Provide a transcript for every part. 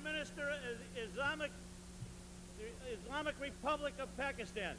Prime Minister of the Islamic Republic of Pakistan.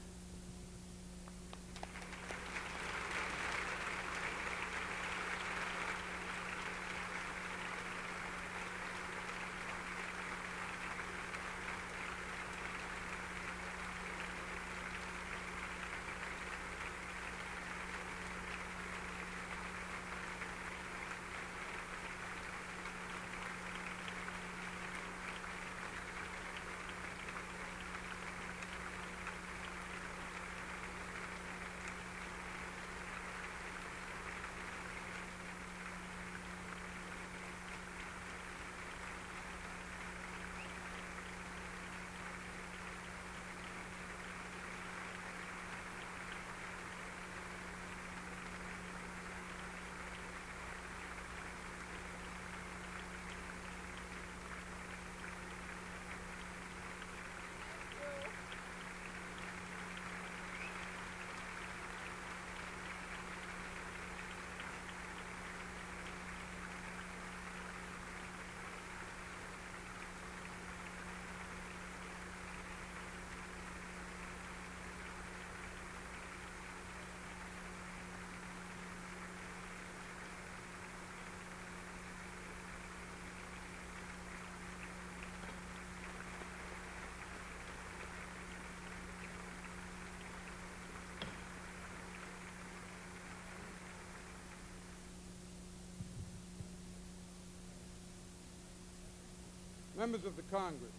Members of the Congress,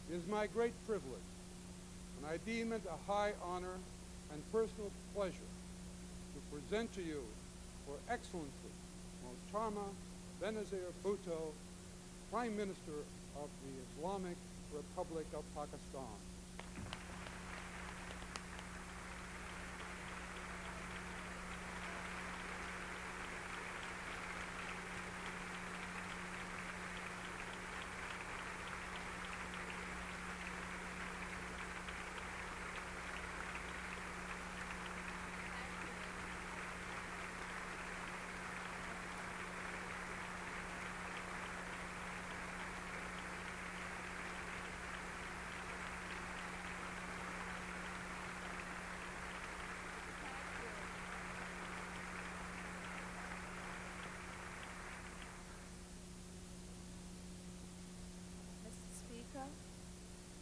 it is my great privilege, and I deem it a high honor and personal pleasure to present to you for Excellency Mohtarma Benazir Bhutto, Prime Minister of the Islamic Republic of Pakistan.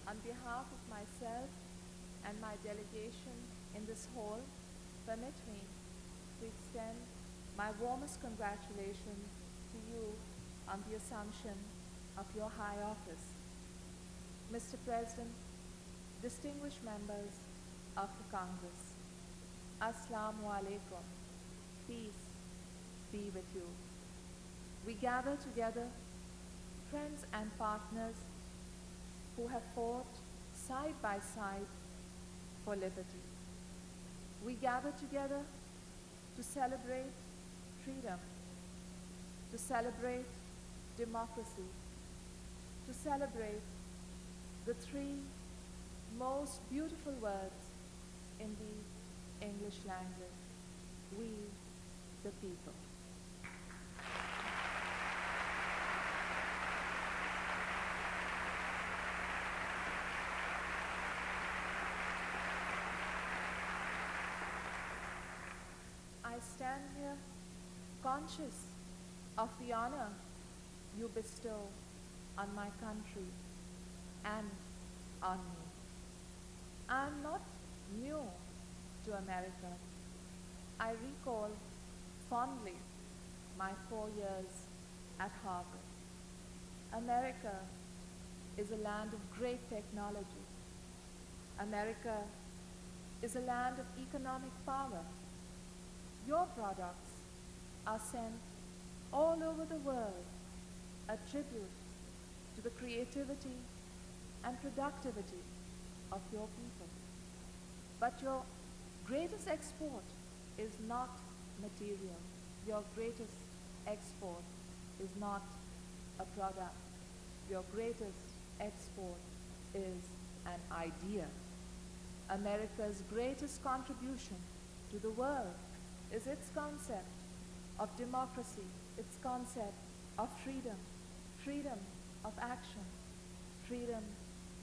On behalf of myself and my delegation in this hall, permit me to extend my warmest congratulations to you on the assumption of your high office. Mr. President, distinguished members of the Congress, Assalamu alaikum, peace be with you. We gather together, friends and partners who have fought side by side for liberty. We gather together to celebrate freedom, to celebrate democracy, to celebrate the three most beautiful words in the English language: we the people. I stand here conscious of the honor you bestow on my country and on me. I am not new to America. I recall fondly my 4 years at Harvard. America is a land of great technology. America is a land of economic power. Your products are sent all over the world, a tribute to the creativity and productivity of your people. But your greatest export is not material. Your greatest export is not a product. Your greatest export is an idea. America's greatest contribution to the world is its concept of democracy, its concept of freedom, freedom of action, freedom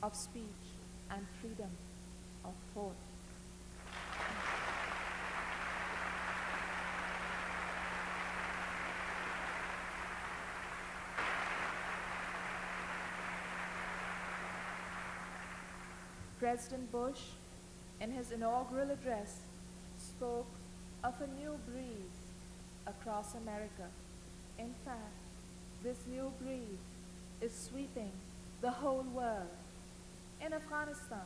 of speech, and freedom of thought. President Bush, in his inaugural address, spoke of a new breeze across America. In fact, this new breeze is sweeping the whole world. In Afghanistan,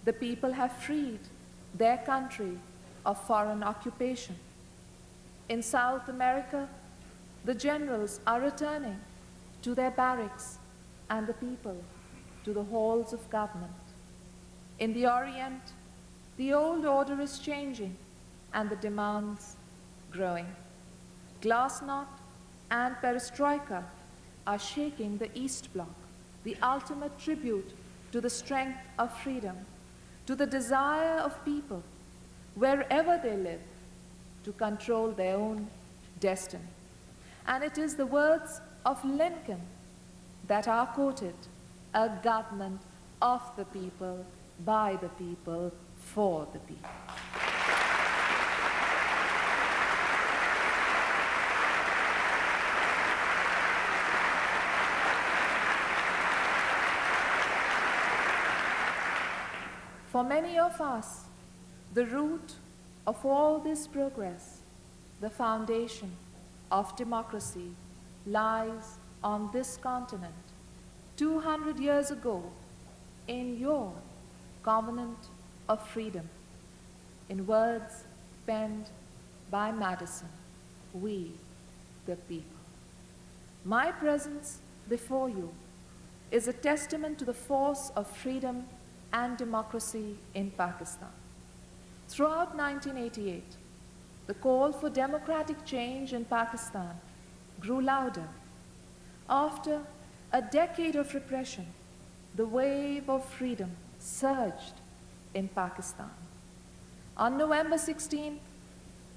the people have freed their country of foreign occupation. In South America, the generals are returning to their barracks and the people to the halls of government. In the Orient, the old order is changing and the demands growing. Glasnost and perestroika are shaking the East Bloc, the ultimate tribute to the strength of freedom, to the desire of people, wherever they live, to control their own destiny. And it is the words of Lincoln that are quoted, a government of the people, by the people, for the people. For many of us, the root of all this progress, the foundation of democracy, lies on this continent 200 years ago in your Covenant of Freedom, in words penned by Madison, we the people. My presence before you is a testament to the force of freedom and democracy in Pakistan. Throughout 1988, the call for democratic change in Pakistan grew louder. After a decade of repression, the wave of freedom surged in Pakistan. On November 16th,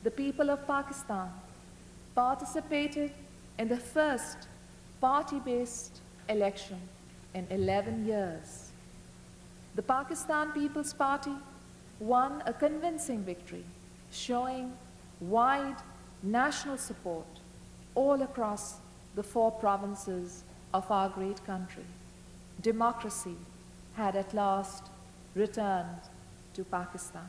the people of Pakistan participated in the first party-based election in 11 years. The Pakistan People's Party won a convincing victory, showing wide national support all across the 4 provinces of our great country. Democracy had at last returned to Pakistan.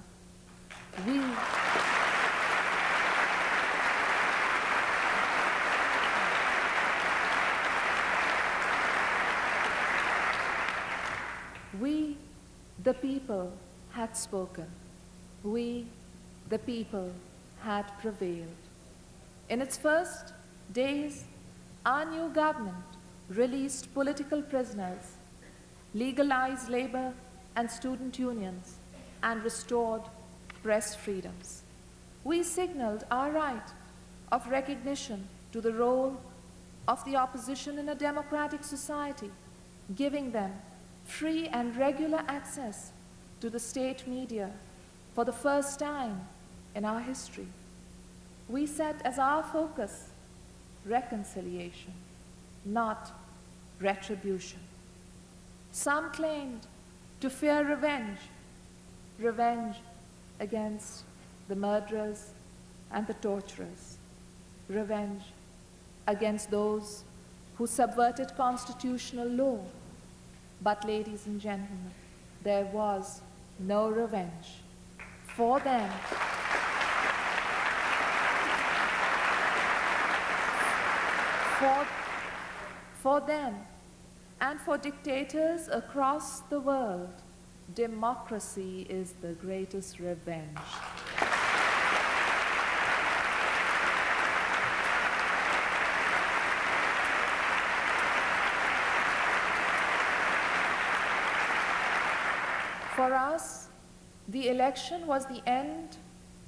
We, the people, had spoken. We, the people, had prevailed. In its first days, our new government released political prisoners, legalized labor and student unions, and restored press freedoms. We signaled our right of recognition to the role of the opposition in a democratic society, giving them free and regular access to the state media for the first time in our history. We set as our focus reconciliation, not retribution. Some claimed to fear revenge, revenge against the murderers and the torturers, revenge against those who subverted constitutional law. But, ladies and gentlemen, there was no revenge for them. For them and for dictators across the world, democracy is the greatest revenge. For us, the election was the end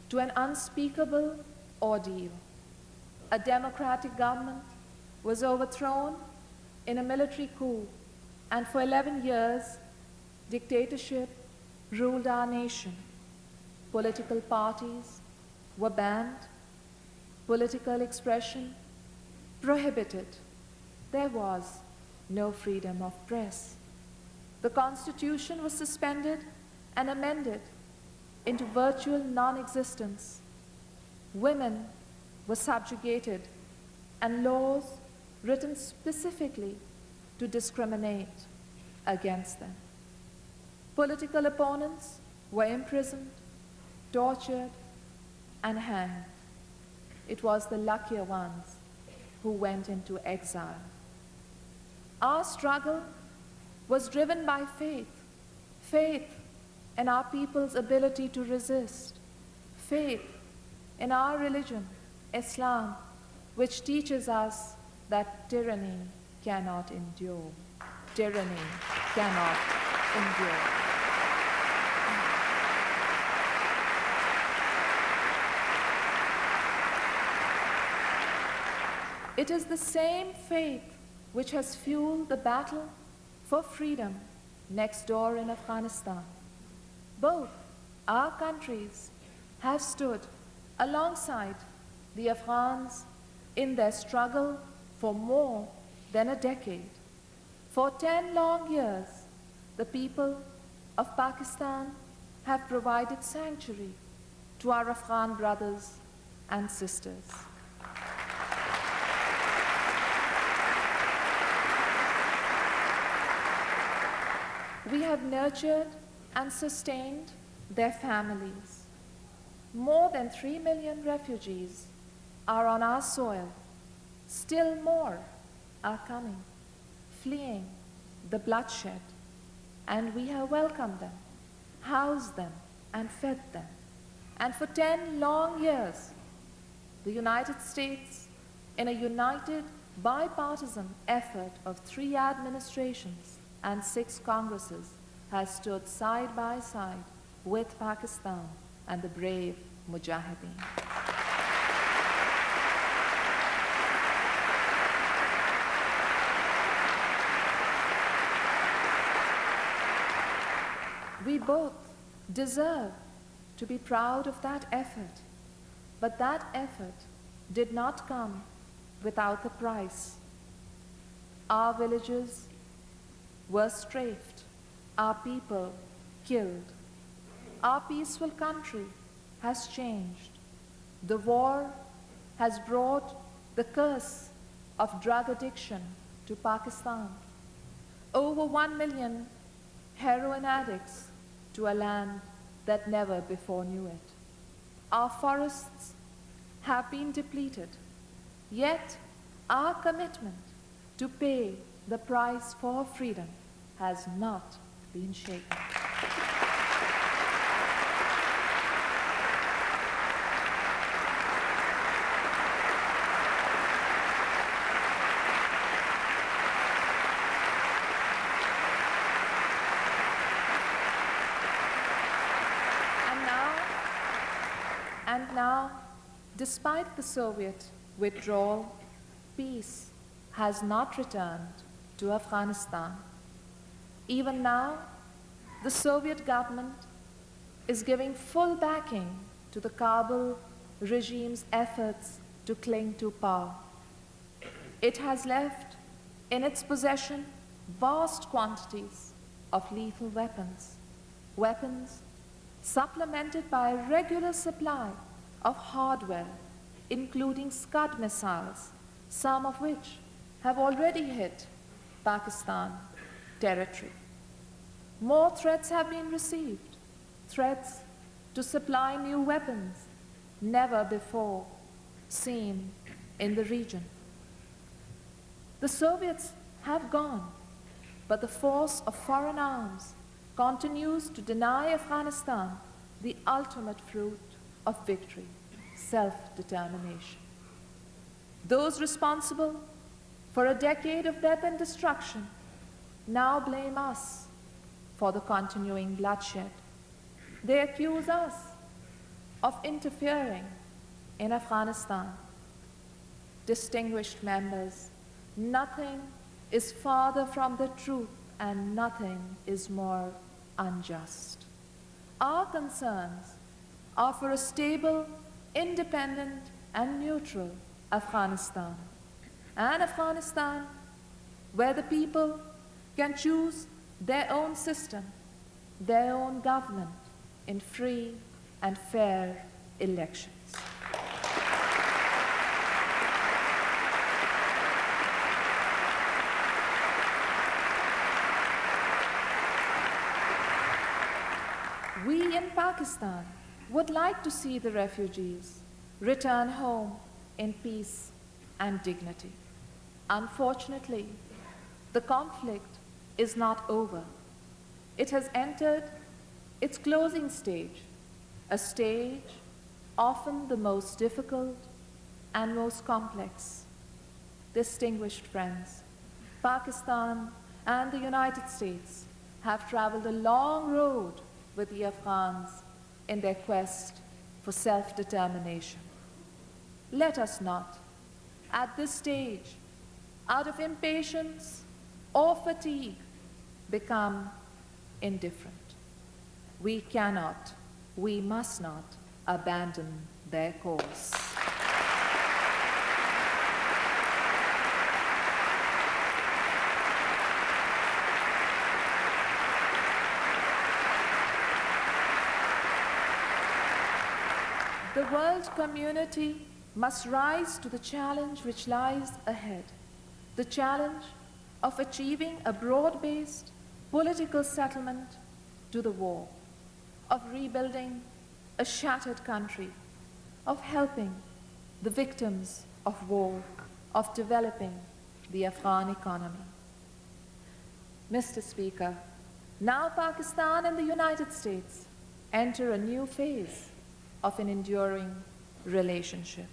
to an unspeakable ordeal. A democratic government was overthrown in a military coup, and for 11 years, dictatorship ruled our nation. Political parties were banned, political expression prohibited. There was no freedom of press. The Constitution was suspended and amended into virtual non-existence. Women were subjugated and laws written specifically to discriminate against them. Political opponents were imprisoned, tortured, and hanged. It was the luckier ones who went into exile. Our struggle was driven by faith in our people's ability to resist, faith in our religion, Islam, which teaches us that tyranny cannot endure. Tyranny cannot endure. It is the same faith which has fueled the battle for freedom next door in Afghanistan. Both our countries have stood alongside the Afghans in their struggle for more than a decade. For 10 long years, the people of Pakistan have provided sanctuary to our Afghan brothers and sisters. We have nurtured and sustained their families. More than 3 million refugees are on our soil. Still more are coming, fleeing the bloodshed, and we have welcomed them, housed them, and fed them. And for 10 long years, the United States, in a united bipartisan effort of 3 administrations and 6 Congresses, has stood side by side with Pakistan and the brave Mujahideen. We both deserve to be proud of that effort, but that effort did not come without a price. Our villages were strafed, our people killed. Our peaceful country has changed. The war has brought the curse of drug addiction to Pakistan. Over 1 million heroin addicts to a land that never before knew it. Our forests have been depleted, yet our commitment to pay the price for freedom has not been shaken. And now, despite the Soviet withdrawal, peace has not returned to Afghanistan. Even now, the Soviet government is giving full backing to the Kabul regime's efforts to cling to power. It has left in its possession vast quantities of lethal weapons, weapons supplemented by a regular supply of hardware, including Scud missiles, some of which have already hit Pakistan territory. More threats have been received, threats to supply new weapons never before seen in the region. The Soviets have gone, but the force of foreign arms continues to deny Afghanistan the ultimate fruit of victory, self-determination. Those responsible for a decade of death and destruction now blame us for the continuing bloodshed. They accuse us of interfering in Afghanistan. Distinguished members, nothing is farther from the truth and nothing is more unjust. Our concerns are for a stable, independent, and neutral Afghanistan, an Afghanistan where the people can choose their own system, their own government in free and fair elections. We in Pakistan would like to see the refugees return home in peace and dignity. Unfortunately, the conflict is not over. It has entered its closing stage, a stage often the most difficult and most complex. Distinguished friends, Pakistan and the United States have traveled a long road with the Afghans in their quest for self-determination. Let us not, at this stage, out of impatience or fatigue, become indifferent. We cannot, we must not abandon their cause. The world community must rise to the challenge which lies ahead, the challenge of achieving a broad-based political settlement to the war, of rebuilding a shattered country, of helping the victims of war, of developing the Afghan economy. Mr. Speaker, now Pakistan and the United States enter a new phase of an enduring relationship.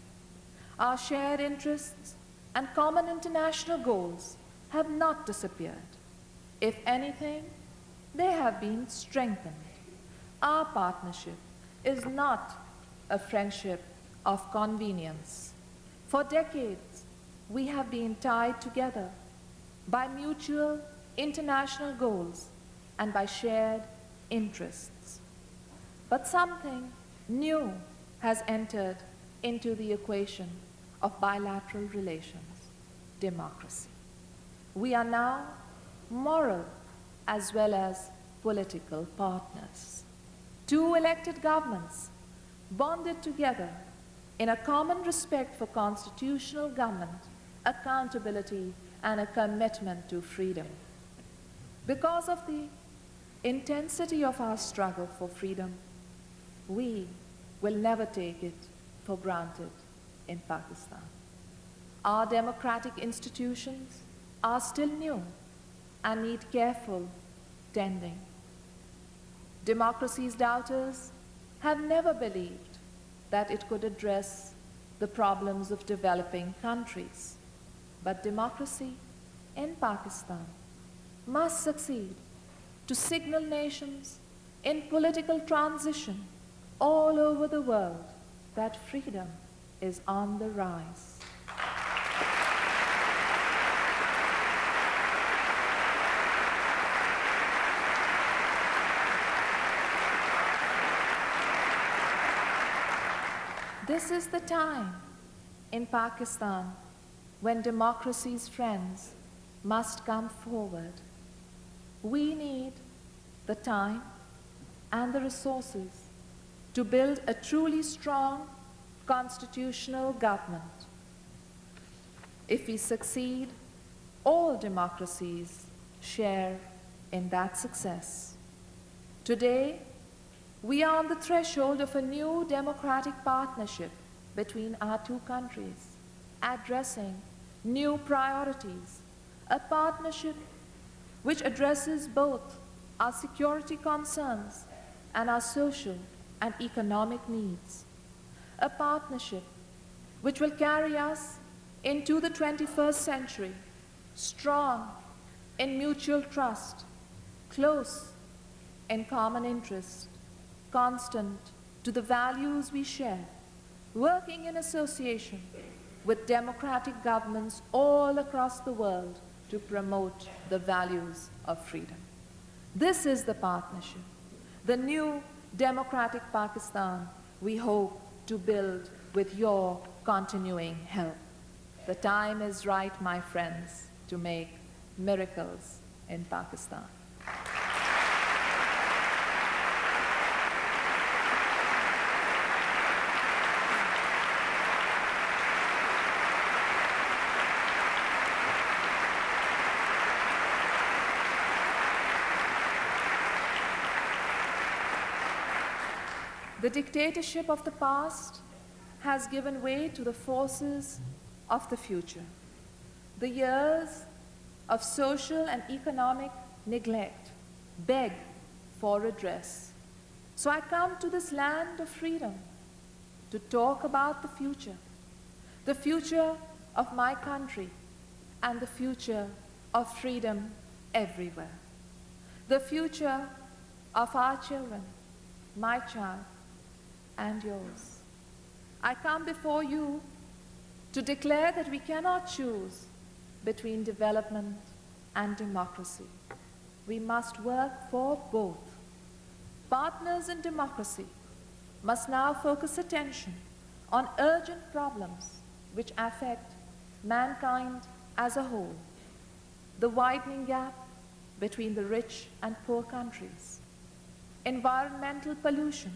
Our shared interests and common international goals have not disappeared. If anything, they have been strengthened. Our partnership is not a friendship of convenience. For decades, we have been tied together by mutual international goals and by shared interests. But something new has entered into the equation of bilateral relations: democracy. We are now moral as well as political partners. Two elected governments bonded together in a common respect for constitutional government, accountability, and a commitment to freedom. Because of the intensity of our struggle for freedom, we will never take it for granted in Pakistan. Our democratic institutions are still new and need careful tending. Democracy's doubters have never believed that it could address the problems of developing countries. But democracy in Pakistan must succeed to signal nations in political transition all over the world that freedom is on the rise. This is the time in Pakistan when democracy's friends must come forward. We need the time and the resources to build a truly strong constitutional government. If we succeed, all democracies share in that success. Today, we are on the threshold of a new democratic partnership between our two countries, addressing new priorities, a partnership which addresses both our security concerns and our social and economic needs, a partnership which will carry us into the 21st century, strong in mutual trust, close in common interest, constant to the values we share, working in association with democratic governments all across the world to promote the values of freedom. This is the partnership, the new democratic Pakistan we hope to build with your continuing help. The time is right, my friends, to make miracles in Pakistan. The dictatorship of the past has given way to the forces of the future. The years of social and economic neglect beg for redress. So I come to this land of freedom to talk about the future of my country, and the future of freedom everywhere, the future of our children, my child, and yours. I come before you to declare that we cannot choose between development and democracy. We must work for both. Partners in democracy must now focus attention on urgent problems which affect mankind as a whole: the widening gap between the rich and poor countries, environmental pollution,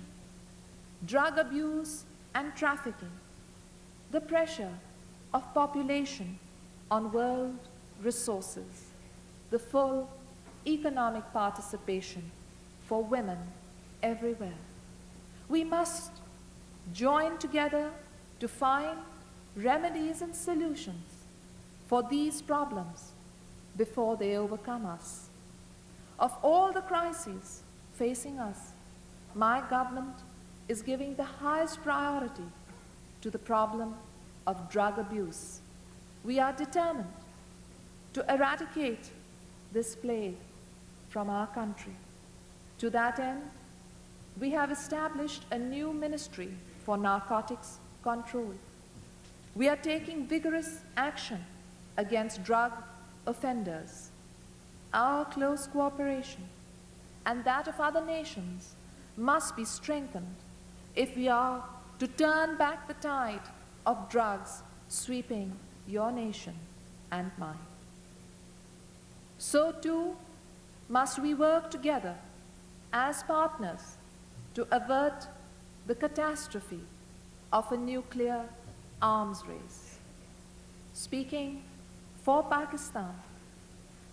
drug abuse and trafficking, the pressure of population on world resources, the full economic participation for women everywhere. We must join together to find remedies and solutions for these problems before they overcome us. Of all the crises facing us, my government is giving the highest priority to the problem of drug abuse. We are determined to eradicate this plague from our country. To that end, we have established a new ministry for narcotics control. We are taking vigorous action against drug offenders. Our close cooperation and that of other nations must be strengthened if we are to turn back the tide of drugs sweeping your nation and mine. So too must we work together as partners to avert the catastrophe of a nuclear arms race. Speaking for Pakistan,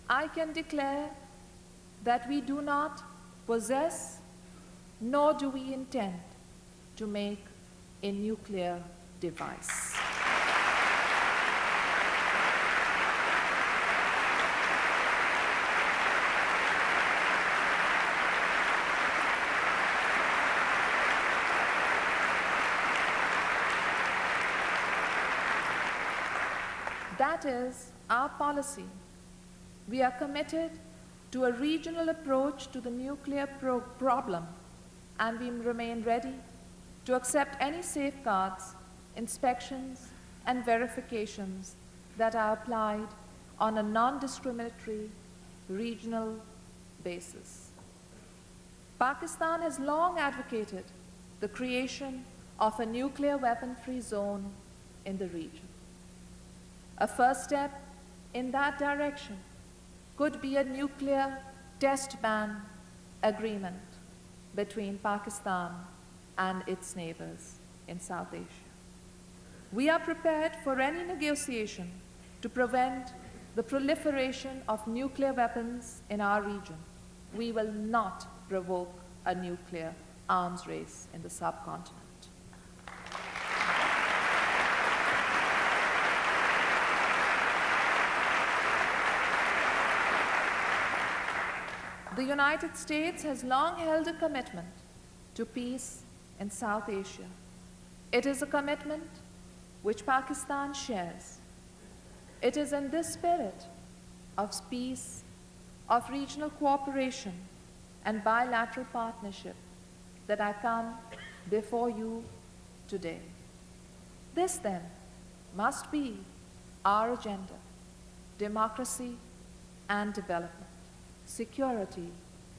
I can declare that we do not possess, nor do we intend to make a nuclear device. That is our policy. We are committed to a regional approach to the nuclear problem, and we remain ready to accept any safeguards, inspections, and verifications that are applied on a non-discriminatory regional basis. Pakistan has long advocated the creation of a nuclear weapon-free zone in the region. A first step in that direction could be a nuclear test ban agreement between Pakistan and its neighbors in South Asia. We are prepared for any negotiation to prevent the proliferation of nuclear weapons in our region. We will not provoke a nuclear arms race in the subcontinent. The United States has long held a commitment to peace in South Asia. It is a commitment which Pakistan shares. It is in this spirit of peace, of regional cooperation, and bilateral partnership that I come before you today. This, then, must be our agenda: democracy and development, security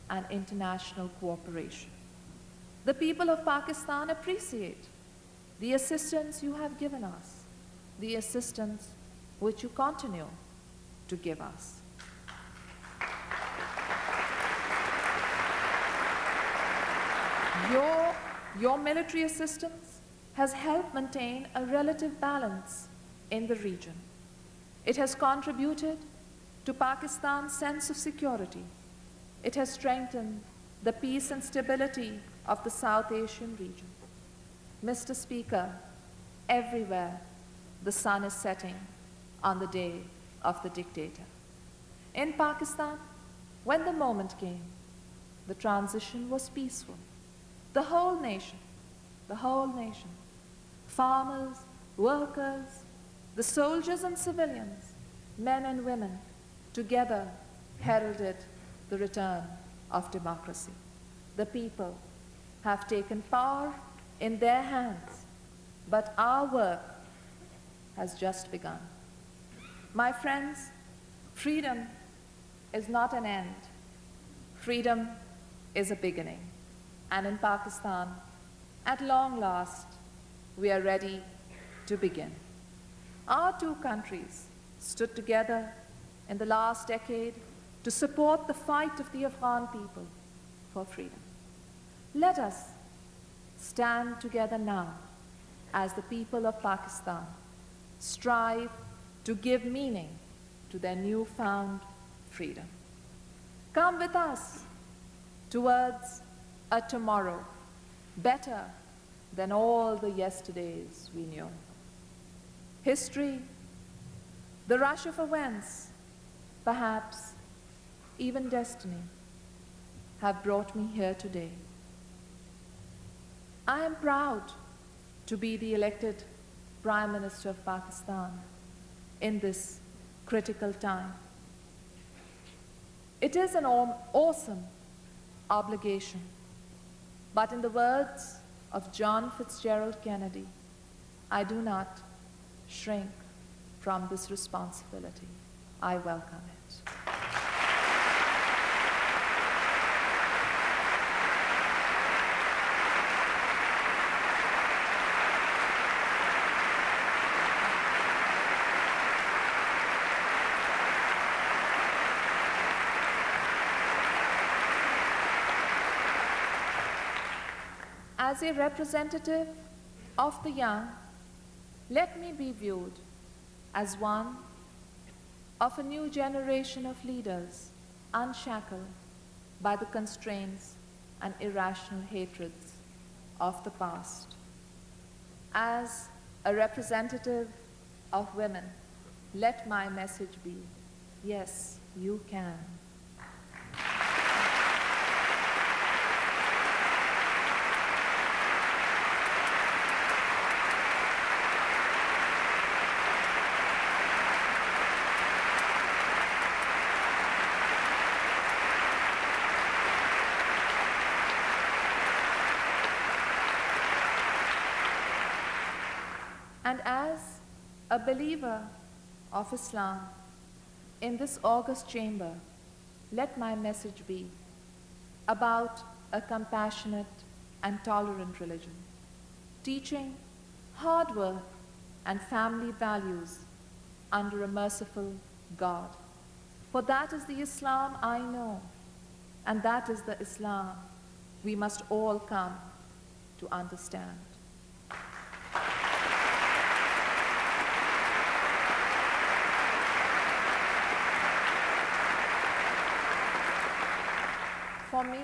and international cooperation. The people of Pakistan appreciate the assistance you have given us, the assistance which you continue to give us. Your military assistance has helped maintain a relative balance in the region. It has contributed to Pakistan's sense of security. It has strengthened the peace and stability of the South Asian region. Mr. Speaker, everywhere the sun is setting on the day of the dictator. In Pakistan, when the moment came, the transition was peaceful. The whole nation, farmers, workers, the soldiers and civilians, men and women, together heralded the return of democracy. The people have taken power in their hands, but our work has just begun. My friends, freedom is not an end. Freedom is a beginning. And in Pakistan, at long last, we are ready to begin. Our two countries stood together in the last decade to support the fight of the Afghan people for freedom. Let us stand together now as the people of Pakistan strive to give meaning to their newfound freedom. Come with us towards a tomorrow better than all the yesterdays we knew. History, the rush of events, perhaps even destiny, have brought me here today. I am proud to be the elected Prime Minister of Pakistan in this critical time. It is an awesome obligation, but in the words of John Fitzgerald Kennedy, I do not shrink from this responsibility. I welcome it. As a representative of the young, let me be viewed as one of a new generation of leaders unshackled by the constraints and irrational hatreds of the past. As a representative of women, let my message be, yes, you can. And as a believer of Islam in this august chamber, let my message be about a compassionate and tolerant religion, teaching hard work and family values under a merciful God. For that is the Islam I know, and that is the Islam we must all come to understand. For me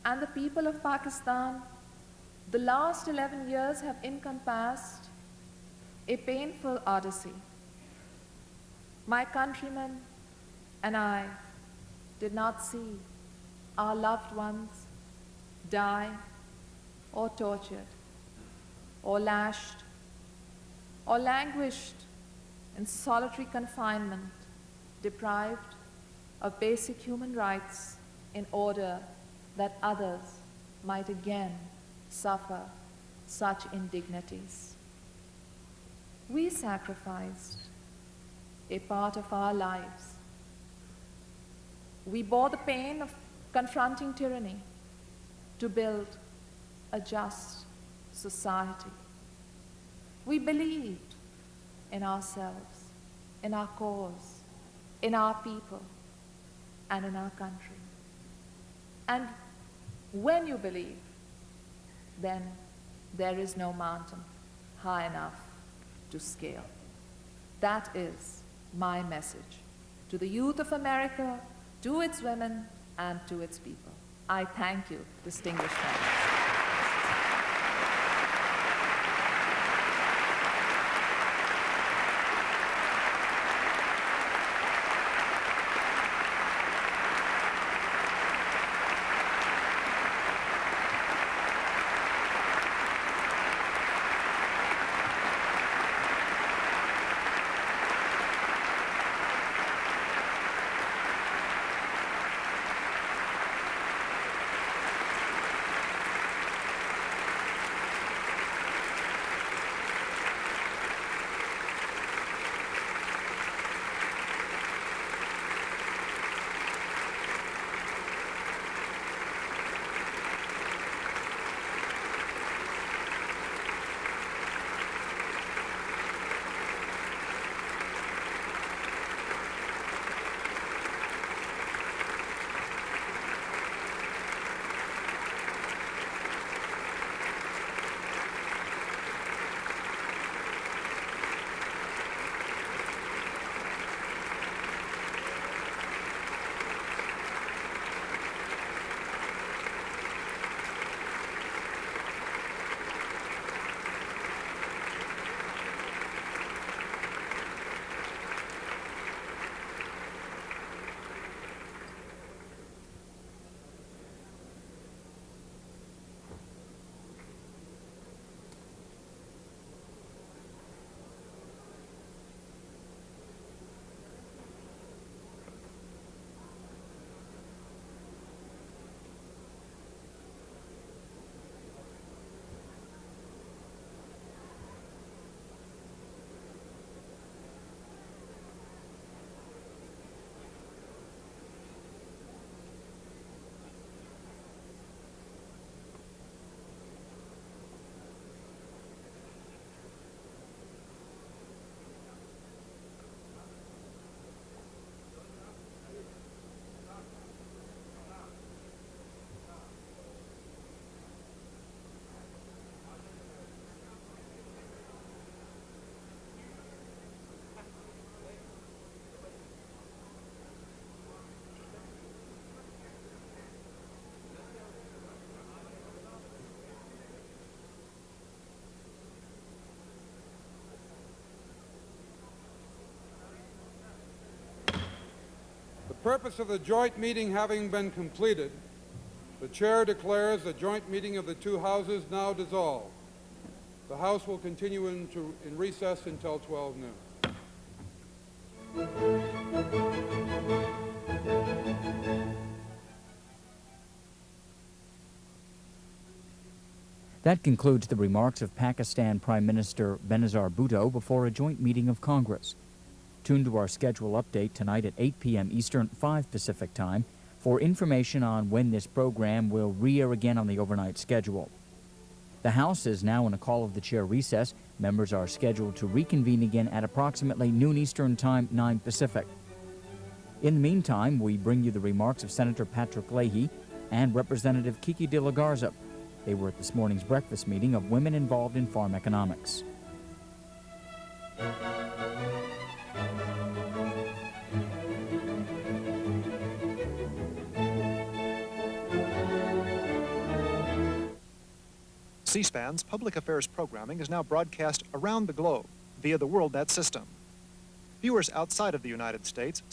and the people of Pakistan, the last 11 years have encompassed a painful odyssey. My countrymen and I did not see our loved ones die or tortured or lashed or languished in solitary confinement, deprived of basic human rights in order that others might again suffer such indignities. We sacrificed a part of our lives. We bore the pain of confronting tyranny to build a just society. We believed in ourselves, in our cause, in our people, and in our country. And when you believe, then there is no mountain high enough to scale. That is my message to the youth of America, to its women, and to its people. I thank you, distinguished friends. The purpose of the joint meeting having been completed, the chair declares the joint meeting of the two houses now dissolved. The House will continue in recess until 12 noon. That concludes the remarks of Pakistan Prime Minister Benazir Bhutto before a joint meeting of Congress. Tune to our schedule update tonight at 8 p.m. Eastern, 5 Pacific Time for information on when this program will re-air again on the overnight schedule. The House is now in a call of the chair recess. Members are scheduled to reconvene again at approximately noon Eastern Time, 9 Pacific. In the meantime, we bring you the remarks of Senator Patrick Leahy and Representative Kiki de la Garza. They were at this morning's breakfast meeting of women involved in farm economics. C-SPAN's public affairs programming is now broadcast around the globe via the WorldNet system. Viewers outside of the United States